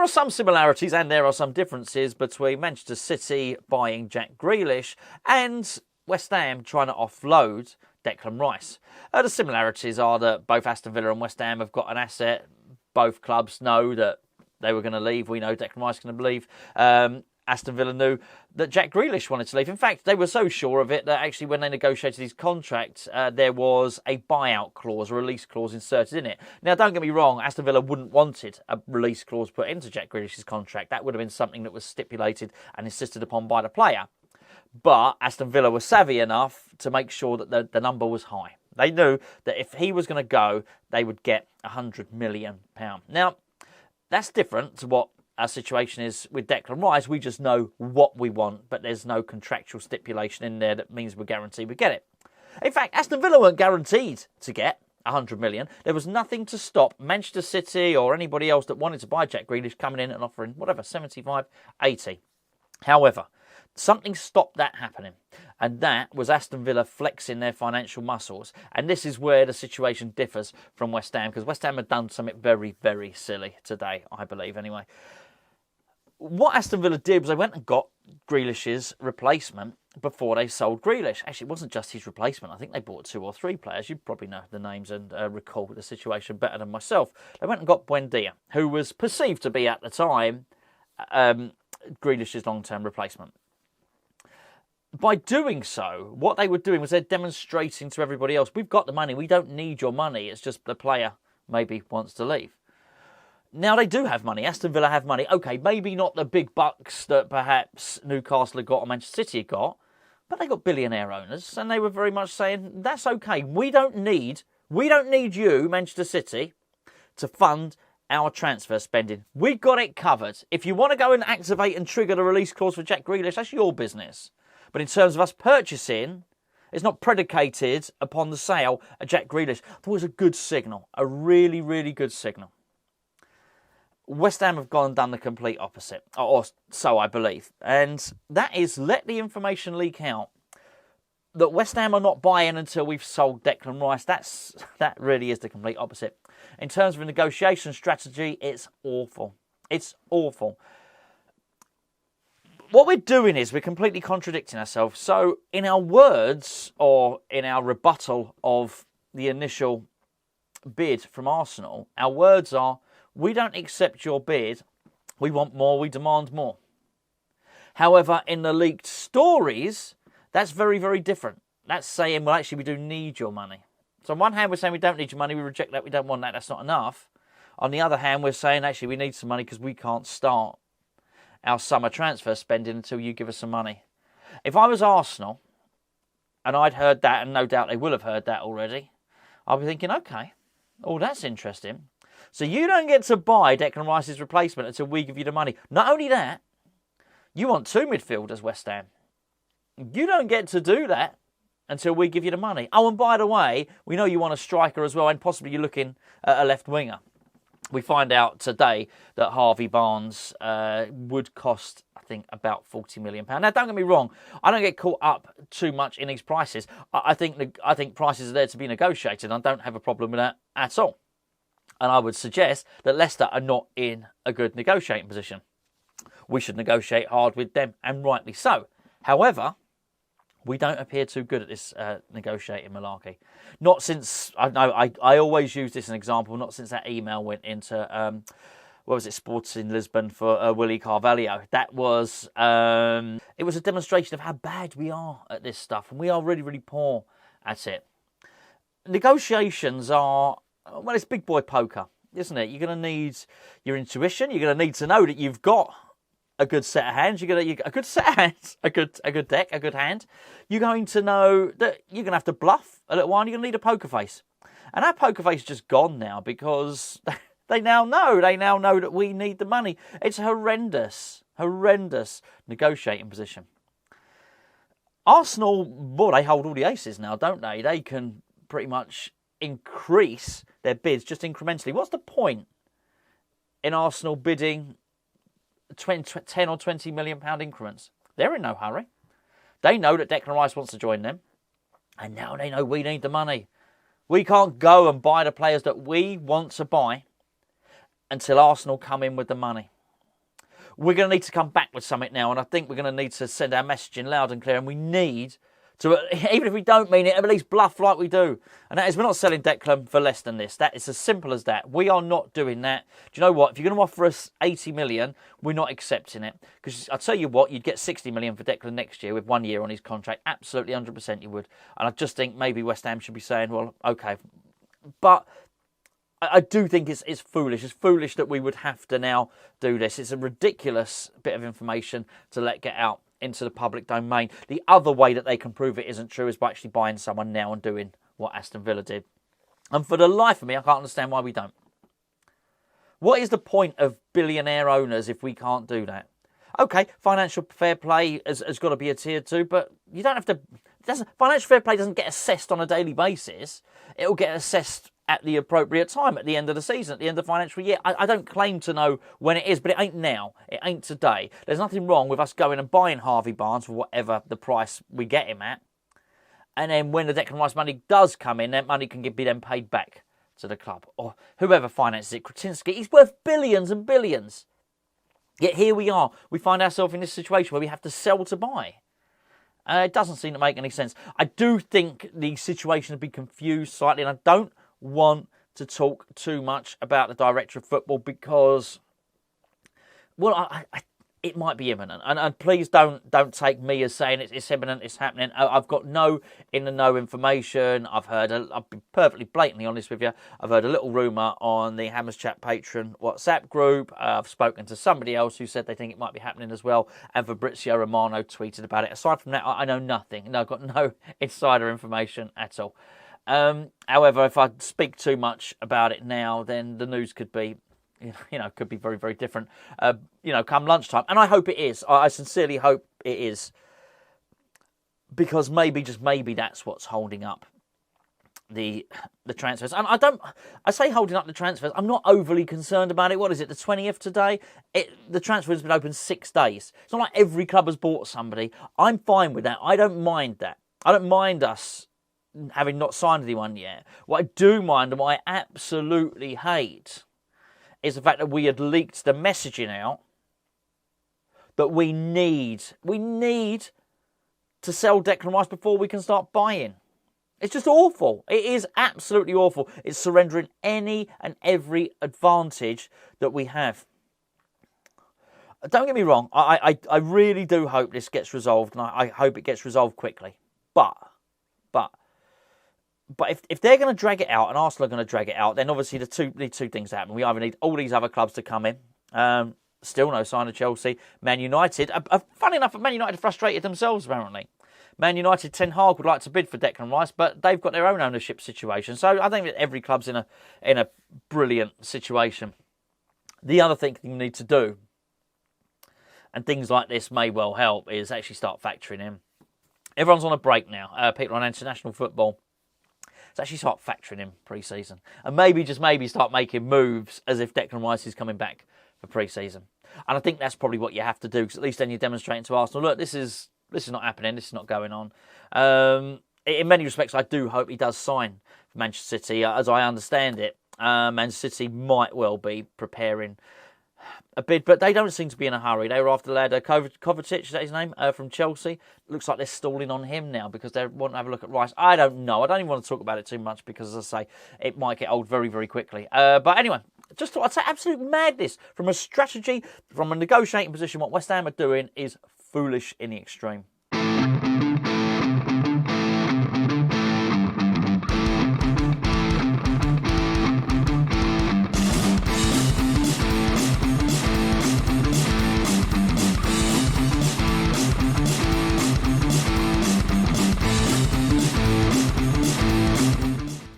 are some similarities and there are some differences between Manchester City buying Jack Grealish and West Ham trying to offload Declan Rice. The similarities are that both Aston Villa and West Ham have got an asset. Both clubs know that they were going to leave. We know Declan Rice is going to leave. Aston Villa knew that Jack Grealish wanted to leave. In fact, they were so sure of it that actually when they negotiated his contract, there was a buyout clause, a release clause inserted in it. Now, don't get me wrong, Aston Villa wouldn't wanted a release clause put into Jack Grealish's contract. That would have been something that was stipulated and insisted upon by the player. But Aston Villa was savvy enough to make sure that the number was high. They knew that if he was going to go, they would get £100 million. Now, that's different to what our situation is with Declan Rice. We just know what we want, but there's no contractual stipulation in there that means we're guaranteed we get it. In fact, Aston Villa weren't guaranteed to get 100 million. There was nothing to stop Manchester City or anybody else that wanted to buy Jack Grealish coming in and offering, whatever, 75, 80. However, something stopped that happening, and that was Aston Villa flexing their financial muscles. And this is where the situation differs from West Ham, because West Ham had done something very, very silly today, I believe, anyway. What Aston Villa did was they went and got Grealish's replacement before they sold Grealish. Actually, it wasn't just his replacement. I think they bought 2 or 3 players. You probably know the names and recall the situation better than myself. They went and got Buendia, who was perceived to be at the time Grealish's long-term replacement. By doing so, what they were doing was they're demonstrating to everybody else, we've got the money, we don't need your money, it's just the player maybe wants to leave. Now, they do have money. Aston Villa have money. OK, maybe not the big bucks that perhaps Newcastle had got or Manchester City had got, but they got billionaire owners, and they were very much saying, that's OK. We don't need you, Manchester City, to fund our transfer spending. We've got it covered. If you want to go and activate and trigger the release clause for Jack Grealish, that's your business. But in terms of us purchasing, it's not predicated upon the sale of Jack Grealish. That was a good signal, a really, really good signal. West Ham have gone and done the complete opposite, or so I believe. And that is, let the information leak out that West Ham are not buying until we've sold Declan Rice. That really is the complete opposite. In terms of a negotiation strategy, it's awful. It's awful. What we're doing is we're completely contradicting ourselves. So in our words, or in our rebuttal of the initial bid from Arsenal, our words are, we don't accept your bid, we want more, we demand more. However, in the leaked stories, that's very, very different. That's saying, well, actually, we do need your money. So on one hand, we're saying we don't need your money, we reject that, we don't want that, that's not enough. On the other hand, we're saying, actually, we need some money because we can't start our summer transfer spending until you give us some money. If I was Arsenal, and I'd heard that, and no doubt they will have heard that already, I'll be thinking, okay, oh, that's interesting. So you don't get to buy Declan Rice's replacement until we give you the money. Not only that, you want 2 midfielders, West Ham. You don't get to do that until we give you the money. Oh, and by the way, we know you want a striker as well, and possibly you're looking at a left winger. We find out today that Harvey Barnes would cost, I think, about £40 million. Now, don't get me wrong. I don't get caught up too much in these prices. I think prices are there to be negotiated. I don't have a problem with that at all. And I would suggest that Leicester are not in a good negotiating position. We should negotiate hard with them, and rightly so. However, we don't appear too good at this negotiating malarkey. Not since, I always use this as an example, not since that email went into, Sporting Lisbon for Willie Carvalho. That was, it was a demonstration of how bad we are at this stuff, and we are really, really poor at it. Negotiations are, well, it's big boy poker, isn't it? You're going to need your intuition. You're going to need to know that you've got a good set of hands. A good set of hands, a good deck, a good hand. You're going to know that you're going to have to bluff a little while. And you're going to need a poker face, and that poker face is just gone now because they now know that we need the money. It's a horrendous negotiating position. Arsenal, well, they hold all the aces now, don't they? They can pretty much increase their bids just incrementally. What's the point in Arsenal bidding 10 or £20 million increments? They're in no hurry. They know that Declan Rice wants to join them, and now they know we need the money. We can't go and buy the players that we want to buy until Arsenal come in with the money. we're going to need to come back with something now, and I think we're going to need to send our messaging loud and clear, and we need to, even if we don't mean it, at least bluff like we do. And that is, we're not selling Declan for less than this. That is as simple as that. We are not doing that. Do you know what? If you're going to offer us 80 million, we're not accepting it. Because I'll tell you what, you'd get 60 million for Declan next year with 1 year on his contract. Absolutely 100% you would. And I just think maybe West Ham should be saying, well, okay. But I do think it's foolish. It's foolish that we would have to now do this. It's a ridiculous bit of information to let get out into the public domain. The other way that they can prove it isn't true is by actually buying someone now and doing what Aston Villa did. And for the life of me, I can't understand why we don't. What is the point of billionaire owners if we can't do that? Okay, financial fair play has got to be adhered to, but you don't have to... Financial fair play doesn't get assessed on a daily basis. It'll get assessed at the appropriate time, at the end of the season, at the end of the financial year. I don't claim to know when it is, but it ain't now. It ain't today. There's nothing wrong with us going and buying Harvey Barnes for whatever the price we get him at. And then when the Declan Rice money does come in, that money can be then paid back to the club. Or whoever finances it, Kretinsky, he's worth billions and billions. Yet here we are. We find ourselves in this situation where we have to sell to buy. It doesn't seem to make any sense. I do think the situation has been confused slightly, and I don't want to talk too much about the director of football because, well, it might be imminent. And please don't take me as saying it's imminent, it's happening. I've got no in-the-know information. I'll be perfectly blatantly honest with you, I've heard a little rumour on the Hammers Chat Patreon WhatsApp group. I've spoken to somebody else who said they think it might be happening as well. And Fabrizio Romano tweeted about it. Aside from that, I know nothing. No, I've got no insider information at all. However, if I speak too much about it now, then the news could be, could be very, very different, come lunchtime. And I hope it is. I sincerely hope it is. Because just maybe that's what's holding up the transfers. And I say holding up the transfers, I'm not overly concerned about it. What is it, the 20th today? The transfer has been open 6 days. It's not like every club has bought somebody. I'm fine with that. I don't mind that. I don't mind us having not signed anyone yet. What I do mind and what I absolutely hate is the fact that we had leaked the messaging out that we need to sell Declan Rice before we can start buying. It's just awful. It is absolutely awful. It's surrendering any and every advantage that we have. Don't get me wrong. I really do hope this gets resolved, and I hope it gets resolved quickly. But if they're going to drag it out, and Arsenal are going to drag it out, then obviously the two things happen. We either need all these other clubs to come in. Still no sign of Chelsea. Man United. Funny enough, Man United are frustrated themselves, apparently. Man United, Ten Hag would like to bid for Declan Rice, but they've got their own ownership situation. So I think that every club's in a brilliant situation. The other thing you need to do, and things like this may well help, is actually start factoring in. Everyone's on a break now. People on international football. So actually start factoring in pre-season. And maybe, just maybe, start making moves as if Declan Rice is coming back for pre-season. And I think that's probably what you have to do, because at least then you're demonstrating to Arsenal, look, this is not happening, this is not going on. In many respects, I do hope he does sign for Manchester City. As I understand it, Manchester City might well be preparing a bid, but they don't seem to be in a hurry. They were after the lad Kovacic, is that his name, from Chelsea. Looks like they're stalling on him now because they want to have a look at Rice. I don't know. I don't even want to talk about it too much because, as I say, it might get old very, very quickly. But anyway, just thought I'd say absolute madness. From a strategy, from a negotiating position, what West Ham are doing is foolish in the extreme.